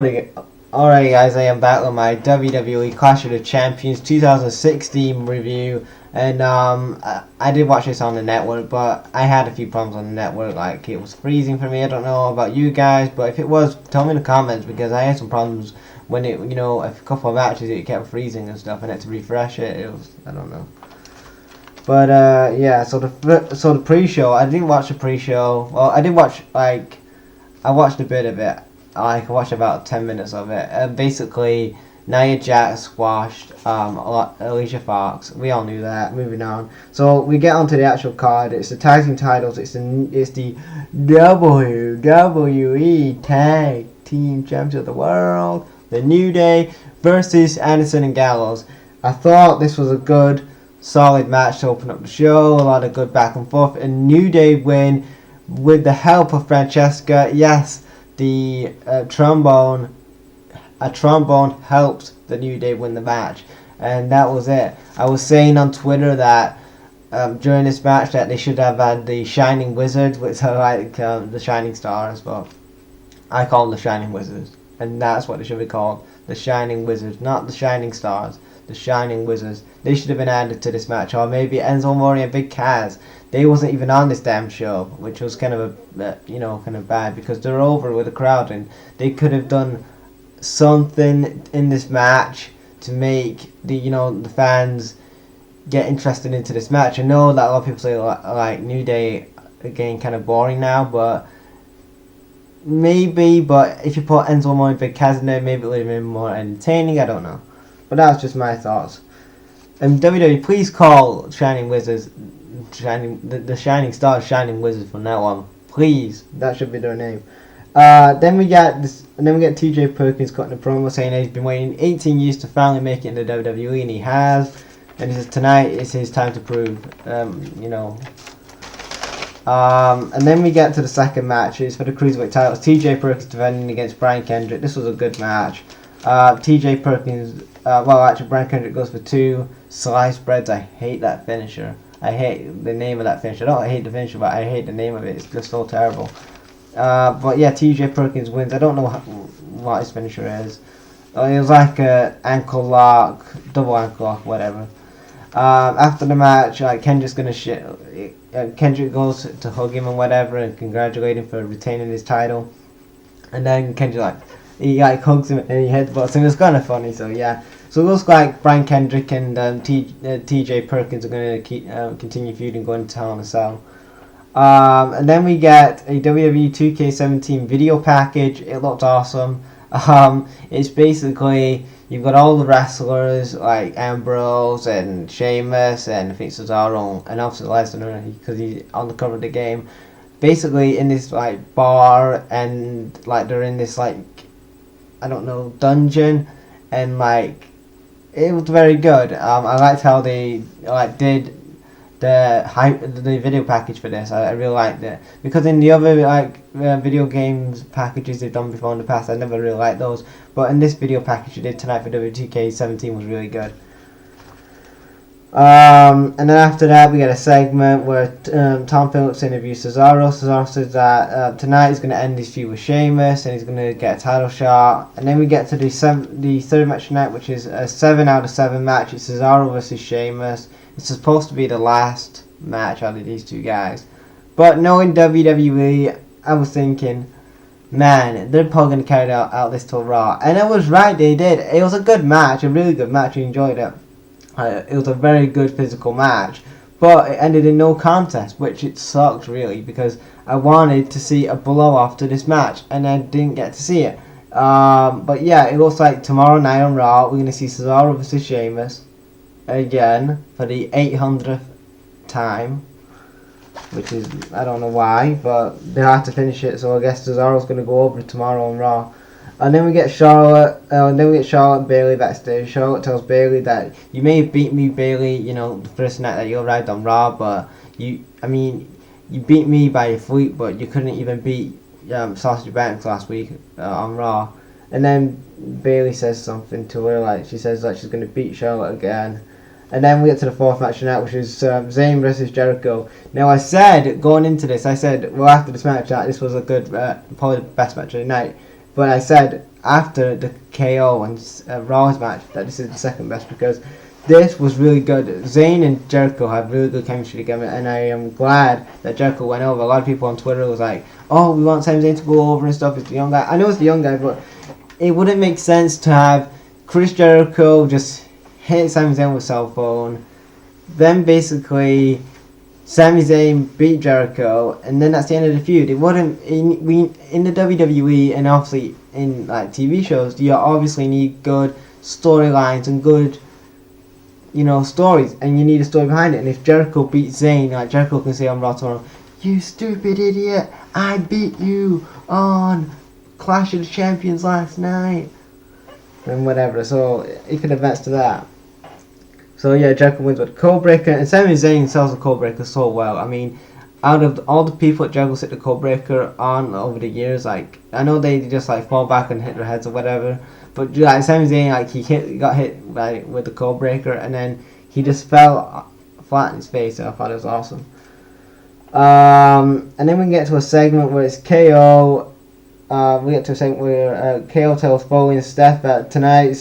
Alright guys, I am back with my WWE Clash of the Champions 2016 review, and I did watch this on the network, but I had a few problems on the network, like it was freezing for me. I don't know about you guys, but if it was, tell me in the comments, because I had some problems when it, a couple of matches it kept freezing and stuff, and I had to refresh it. It was, I don't know. But yeah, so the pre-show, I didn't watch the pre-show. Well, I did watch, I watched a bit of it. I watched about 10 minutes of it. Basically, Nia Jax squashed Alicia Fox. We all knew that. Moving on. So we get onto the actual card. It's the tag team titles. It's the WWE Tag Team Champions of the World. The New Day versus Anderson and Gallows. I thought this was a good, solid match to open up the show. A lot of good back and forth. And New Day win with the help of Francesca. Yes. The trombone helped the New Day win the match, and that was it. I was saying on Twitter that during this match that they should have had the Shining Wizards, which are like the Shining Stars, but I call them the Shining Wizards, and that's what they should be called, the Shining Wizards, not the Shining Stars, the Shining Wizards. They should have been added to this match, or maybe Enzo Amore and Big Cass. They wasn't even on this damn show, which was kind of kind of bad, because they're over with the crowd, and they could have done something in this match to make the fans get interested into this match. I know that a lot of people say like New Day are getting kind of boring now, but maybe. But if you put Enzo Amore and Big Cass in there, maybe it would have been more entertaining. I don't know, but that's just my thoughts. And WWE, please call Shining Wizards. The Shining Stars, Shining Wizards from now on, please. That should be their name. Then we get TJ Perkins cutting a promo saying that he's been waiting 18 years to finally make it in the WWE, and he has. And he says tonight is his time to prove. And then we get to the second match. It's for the Cruiserweight titles. TJ Perkins defending against Brian Kendrick. This was a good match. TJ Perkins, actually Brian Kendrick goes for 2 sliced breads. I hate that finisher. I hate the name of that finisher. I don't hate the finisher, but I hate the name of it. It's just so terrible. But yeah, TJ Perkins wins. I don't know what his finisher is. It was like a ankle lock, double ankle lock, whatever. After the match, Kendrick's gonna Kendrick goes to hug him and whatever, and congratulate him for retaining his title. And then Kendrick he hugs him and he headbutts him. It's kind of funny. So yeah. So it looks like Brian Kendrick and TJ Perkins are going to continue feuding, going to Hell in a Cell. And then we get a WWE 2K17 video package. It looked awesome. It's basically, you've got all the wrestlers like Ambrose and Sheamus and I think Cesaro and obviously Lesnar because he's on the cover of the game. Basically in this like bar, and like they're in this like, I don't know, dungeon, and like it was very good. I liked how they did the video package for this. I really liked it, because in the other video games packages they've done before in the past, I never really liked those. But in this video package they did tonight for WTK17 was really good. And then after that we get a segment where Tom Phillips interviews Cesaro. Cesaro says that tonight he's going to end his feud with Sheamus and he's going to get a title shot. And then we get to the third match tonight, which is a 7 out of 7 match. It's Cesaro versus Sheamus. It's supposed to be the last match out of these two guys. But knowing WWE, I was thinking, man, they're probably going to carry out this till Raw. And I was right, they did. It was a good match, a really good match. I enjoyed it. It was a very good physical match, but it ended in no contest, which it sucked really, because I wanted to see a blow off to this match and I didn't get to see it. But yeah, it looks like tomorrow night on Raw we're going to see Cesaro vs Sheamus again for the 800th time, which is, I don't know why, but they have to finish it, so I guess Cesaro's going to go over tomorrow on Raw. And then we get Charlotte and Bayley backstage. Charlotte tells Bayley that you may have beat me, Bayley, the first night that you arrived on Raw, but you beat me by a fluke, but you couldn't even beat Sausage Banks last week on Raw. And then Bayley says something to her, she says that she's going to beat Charlotte again. And then we get to the fourth match tonight, which is Zayn versus Jericho. Now, I said, going into this, well, after this match, that this was a good, probably the best match of the night. But I said, after the KO and Raw's match that this is the second best, because this was really good. Zayn and Jericho had really good chemistry together, and I am glad that Jericho went over. A lot of people on Twitter was like, "Oh, we want Sami Zayn to go over and stuff." It's the young guy. I know it's the young guy, but it wouldn't make sense to have Chris Jericho just hit Sami Zayn with a cell phone, then basically Sami Zayn beat Jericho, and then that's the end of the feud. It wouldn't in the WWE, and obviously in like TV shows, you obviously need good storylines and good, you know, stories, and you need a story behind it. And if Jericho beats Zayn, like Jericho can say on Raw tomorrow, "You stupid idiot, I beat you on Clash of the Champions last night," and whatever. So he could advance to that. So yeah, Jericho wins with the Codebreaker, and Sami Zayn sells the Codebreaker so well. I mean, out of all the people that Jericho hit the Codebreaker on over the years, like, I know they just like fall back and hit their heads or whatever, but like Sami Zayn, like he got hit like with the Codebreaker, and then he just fell flat in his face, and I thought it was awesome. And then we get to a segment where it's KO. We get to a segment where KO tells Foley and Steph that tonight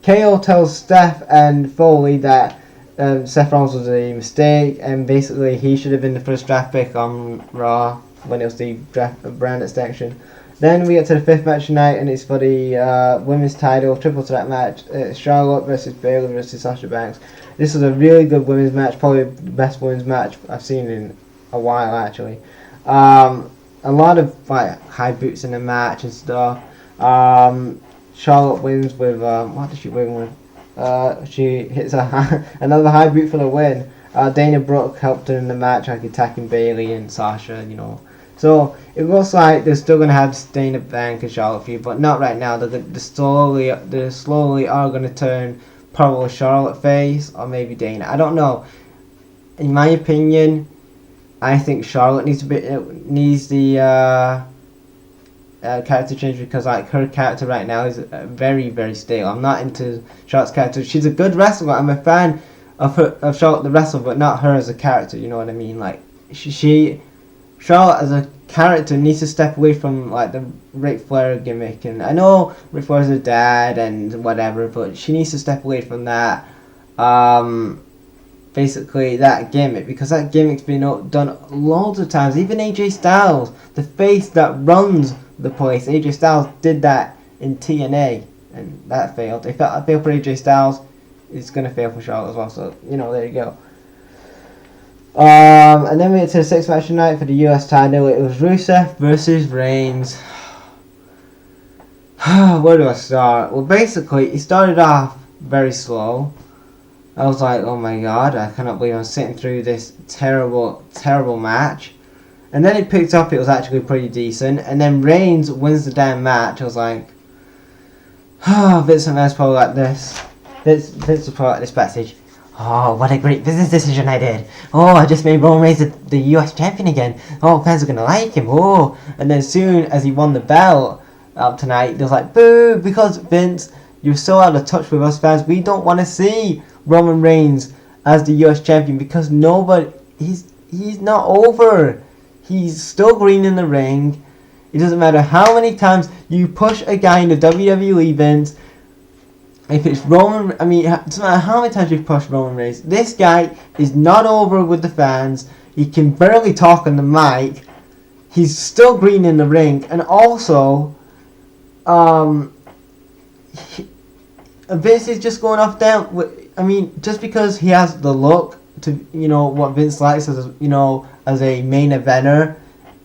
KO tells Steph and Foley that Seth Rollins was a mistake, and basically he should have been the first draft pick on Raw when it was the draft brand extension. Then we get to the fifth match tonight, and it's for the women's title, triple threat match. It's Charlotte versus Bayley versus Sasha Banks. This is a really good women's match, probably the best women's match I've seen in a while, actually. A lot of like high boots in the match and stuff. Charlotte wins with what did she win with? She hits another high boot for the win. Dana Brooke helped her in the match, like attacking Bayley and Sasha, you know. So it looks like they're still gonna have Dana Bank and Charlotte feud, but not right now. They slowly are gonna turn probably Charlotte face or maybe Dana. I don't know. In my opinion, I think Charlotte needs the character change, because like her character right now is very, very stale. I'm not into Charlotte's character. She's a good wrestler. I'm a fan of Charlotte the wrestler, but not her as a character. You know what I mean? Like Charlotte as a character needs to step away from like the Ric Flair gimmick. And I know Ric Flair's her dad and whatever, but she needs to step away from that. Basically that gimmick, because that gimmick's been done loads of times. Even AJ Styles, the face that runs the place, AJ Styles did that in TNA, and that failed. If that failed for AJ Styles, it's gonna fail for Charlotte as well. So you know, there you go. And then we get to the sixth match tonight for the US title. It was Rusev versus Reigns. Where do I start? Well, basically, it started off very slow. I was like, oh my god, I cannot believe I'm sitting through this terrible, terrible match. And then it picked up, it was actually pretty decent. And then Reigns wins the damn match. I was like, Vince McMahon's probably like this. Vince was probably like this backstage. Oh, what a great business decision I did. Oh, I just made Roman Reigns the US champion again. Oh, fans are going to like him. Oh. And then soon as he won the belt tonight, they was like, boo, because Vince, you're so out of touch with us fans. We don't want to see Roman Reigns as the US champion, because he's not over. He's still green in the ring. It doesn't matter how many times you push a guy in the WWE, Vince. If it's Roman, I mean, it doesn't matter how many times you push Roman Reigns. This guy is not over with the fans. He can barely talk on the mic. He's still green in the ring, and also, Vince is just going off down. I mean, just because he has the look to, you know, what Vince likes as, you know, as a main eventer.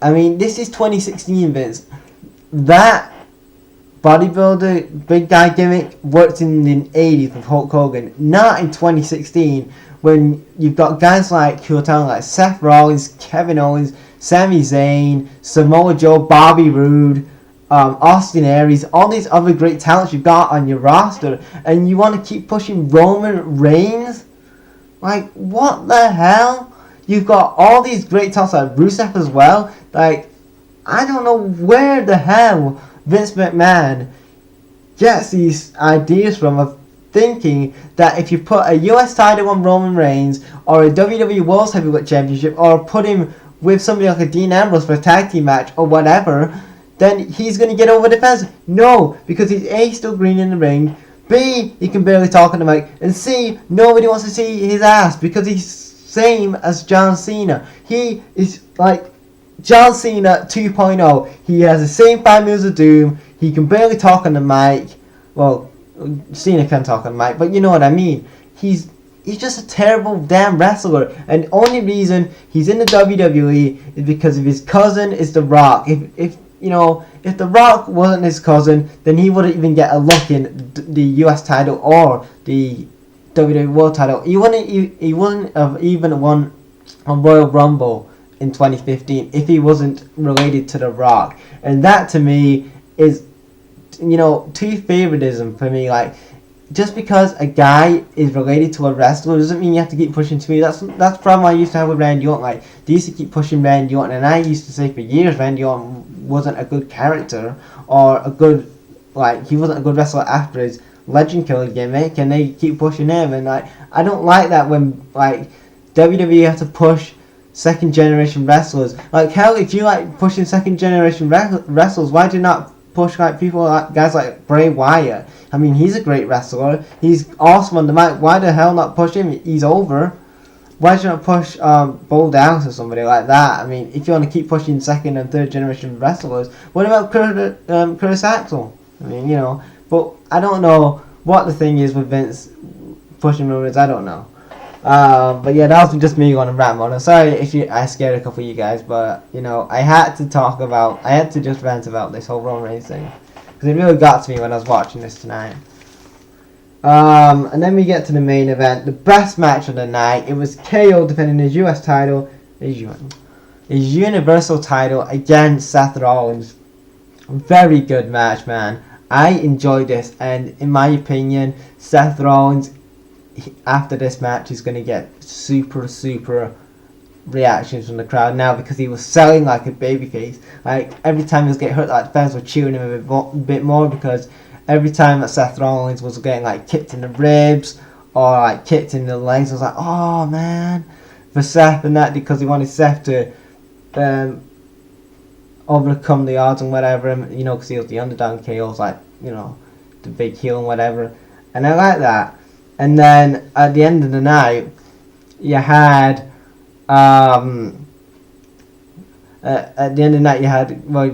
I mean, this is 2016, Vince. That bodybuilder, big guy gimmick worked in the 80s with Hulk Hogan, not in 2016 when you've got guys like who are telling like Seth Rollins, Kevin Owens, Sami Zayn, Samoa Joe, Bobby Roode, Austin Aries, all these other great talents you've got on your roster, and you want to keep pushing Roman Reigns? Like, what the hell? You've got all these great talents like Rusev as well. Like, I don't know where the hell Vince McMahon gets these ideas from, of thinking that if you put a US title on Roman Reigns, or a WWE World Heavyweight Championship, or put him with somebody like a Dean Ambrose for a tag team match or whatever, then he's going to get over the fence. No, because he's A, still green in the ring, B, he can barely talk on the mic, and C, nobody wants to see his ass because he's same as John Cena. He is like John Cena 2.0. He has the same 5 moves of doom. He can barely talk on the mic. Well, Cena can talk on the mic, but you know what I mean. He's just a terrible damn wrestler, and the only reason he's in the WWE is because of his cousin is The Rock. If The Rock wasn't his cousin, then he wouldn't even get a look in the US title or the WWE World title. He wouldn't have even won a Royal Rumble in 2015 if he wasn't related to The Rock. And that to me is, too favoritism for me. Like, just because a guy is related to a wrestler doesn't mean you have to keep pushing to me. That's the problem I used to have with Randy Orton. Like, they used to keep pushing Randy Orton, and I used to say for years Randy Orton wasn't a good character or he wasn't a good wrestler after his legend killer gimmick, and they keep pushing him. And I don't like that when WWE have to push second generation wrestlers. Like, hell, if you like pushing second generation wrestlers, why do you not push people guys like Bray Wyatt? I mean, he's a great wrestler. He's awesome on the mic. Why the hell not push him? He's over. Why should you not push Bo Dallas or somebody like that? I mean, if you want to keep pushing second and third generation wrestlers, what about Curtis Axel? I mean, but I don't know what the thing is with Vince pushing rumors. I don't know. But yeah, that was just me going to rant on it. Sorry if I scared a couple of you guys, but I had to just rant about this whole Roman Reigns thing because it really got to me when I was watching this tonight. And then we get to the main event, the best match of the night. It was KO defending his US title, his Universal title against Seth Rollins. Very good match, man. I enjoyed this, and in my opinion, Seth Rollins, after this match, is going to get super reactions from the crowd now because he was selling like a babyface. Like, every time he was getting hurt, like, fans were cheering him a bit more because every time that Seth Rollins was getting like kicked in the ribs or like kicked in the legs, I was like, oh man, for Seth, and that because he wanted Seth to overcome the odds and whatever, because he was the underdog. KO was like, the big heel and whatever, and I like that. And then at the end of the night, you had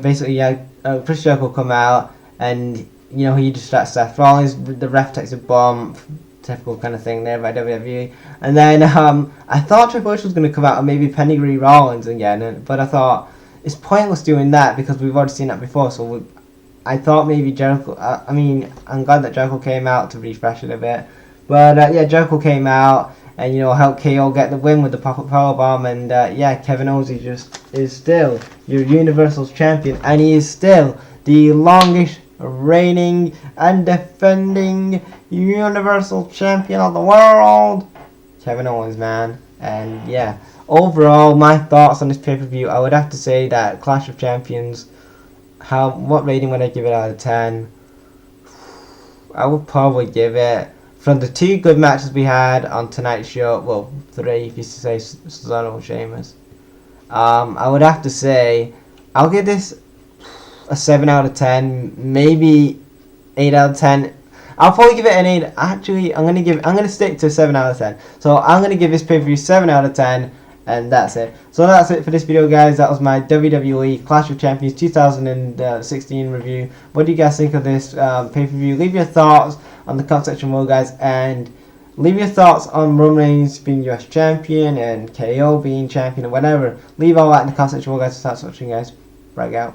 basically you had Chris Jericho come out, and he distracts Seth Rollins. The ref takes a bump, typical kind of thing there by WWE. And then I thought Triple H was going to come out and maybe pedigree Rollins again, but I thought it's pointless doing that because we've already seen that before. So I thought maybe Jericho. I'm glad that Jericho came out to refresh it a bit. But Jericho came out and helped KO get the win with the pop-up powerbomb. And Kevin Owens is still your Universal Champion, and he is still the longest reigning and defending Universal Champion of the world. Kevin Owens, man. And overall, my thoughts on this pay-per-view, I would have to say that Clash of Champions, what rating would I give it out of 10? I would probably give it, from the 2 good matches we had on tonight's show, well, 3 if you say Cesaro and Sheamus, I would have to say, I'll give this a 7 out of 10, maybe 8 out of 10. I'll probably give it an 8. Actually, I'm gonna stick to 7 out of 10. So I'm gonna give this pay-per-view 7 out of 10, and that's it. So that's it for this video, guys. That was my WWE Clash of Champions 2016 review. What do you guys think of this pay-per-view? Leave your thoughts on the comment section below, guys, and leave your thoughts on Roman Reigns being US champion and KO being champion or whatever. Leave all that in the comment section below, guys. Thanks for watching, guys. Break out.